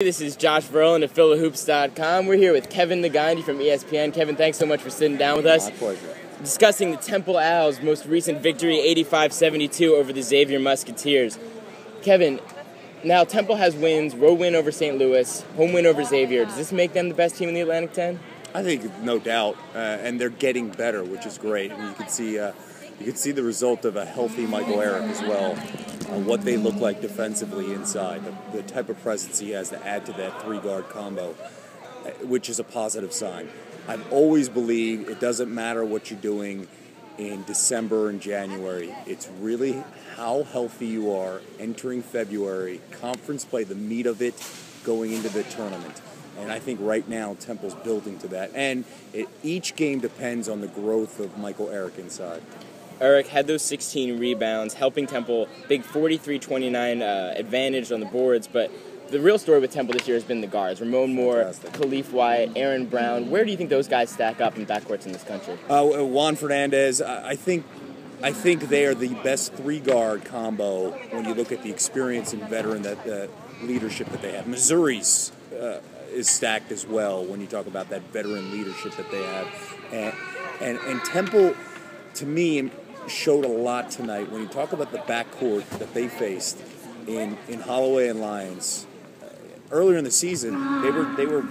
This is Josh Verlin of Philahoops.com. We're here with Kevin Neghandi from ESPN. Kevin, thanks so much for sitting down with us. My pleasure. Discussing the Temple Owls' most recent victory, 85-72 over the Xavier Musketeers. Kevin, now Temple has wins, road win over St. Louis, home win over Xavier. Does this make them the best team in the Atlantic 10? I think no doubt, and they're getting better, which is great. And you can see the result of a healthy Michael Eric as well, what they look like defensively inside, the type of presence he has to add to that three-guard combo, which is a positive sign. I've always believed it doesn't matter what you're doing in December and January. It's really how healthy you are entering February, conference play, the meat of it going into the tournament. And I think right now Temple's building to that. And each game depends on the growth of Michael Eric inside. Eric had those 16 rebounds, helping Temple, big 43-29 advantage on the boards. But the real story with Temple this year has been the guards. Ramon Moore, Khalif Wyatt, Aaron Brown. Where do you think those guys stack up in backcourts in this country? Juan Fernandez, I think they are the best three-guard combo when you look at the experience and veteran leadership that they have. Missouri's is stacked as well when you talk about that veteran leadership that they have. And Temple, to me, showed a lot tonight when you talk about the backcourt that they faced in Holloway and Lyons. Earlier in the season, they were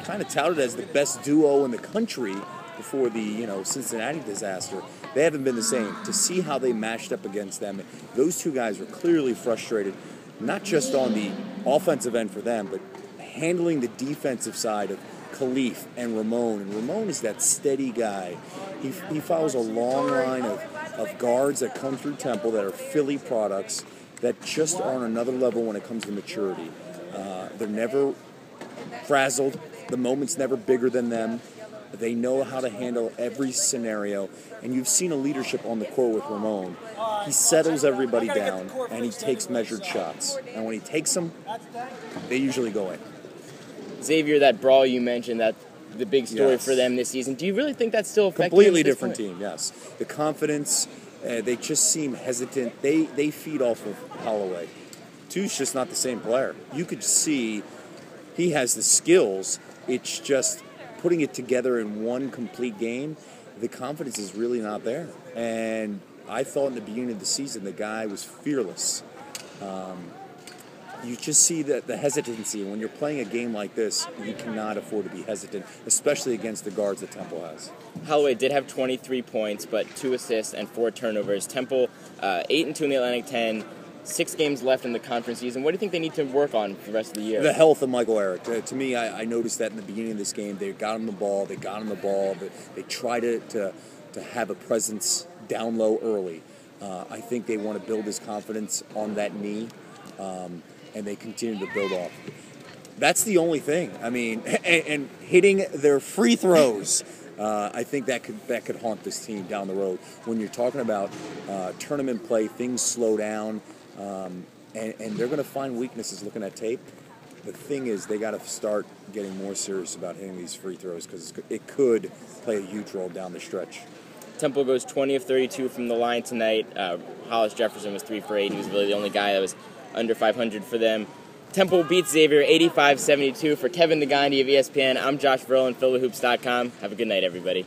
kind of touted as the best duo in the country before the Cincinnati disaster. They haven't been the same. To see how they matched up against them, those two guys were clearly frustrated, not just on the offensive end for them, but handling the defensive side of Khalif and Ramon. And Ramon is that steady guy. He follows a long line of guards that come through Temple that are Philly products that just are on another level when it comes to maturity. They're never frazzled. The moment's never bigger than them. They know how to handle every scenario. And you've seen a leadership on the court with Ramon. He settles everybody down, and he takes measured shots. And when he takes them, they usually go in. Xavier, that brawl you mentioned, that the big story for them this season. Do you really think that's still effective? Completely different team, yes. The confidence, they just seem hesitant. They feed off of Holloway. Tu's just not the same player. You could see he has the skills. It's just putting it together in one complete game. The confidence is really not there. And I thought in the beginning of the season the guy was fearless. You just see the hesitancy. When you're playing a game like this, you cannot afford to be hesitant, especially against the guards that Temple has. Holloway did have 23 points, but 2 assists and 4 turnovers. Temple, 8-2 in the Atlantic 10, 6 games left in the conference season. What do you think they need to work on for the rest of the year? The health of Michael Eric. To me, I noticed that in the beginning of this game. They got him the ball, but they tried to have a presence down low early. I think they want to build his confidence on that knee. And they continue to build off. That's the only thing. I mean, and hitting their free throws. I think that could haunt this team down the road. When you're talking about tournament play, things slow down, and they're going to find weaknesses looking at tape. The thing is, they got to start getting more serious about hitting these free throws because it could play a huge role down the stretch. Temple goes 20 of 32 from the line tonight. Hollis Jefferson was 3 for 8. He was really the only guy that was under 500 for them. Temple beats Xavier 85-72. For Kevin Neghandi of ESPN, I'm Josh Verlin, Philahoops.com. Have a good night, everybody.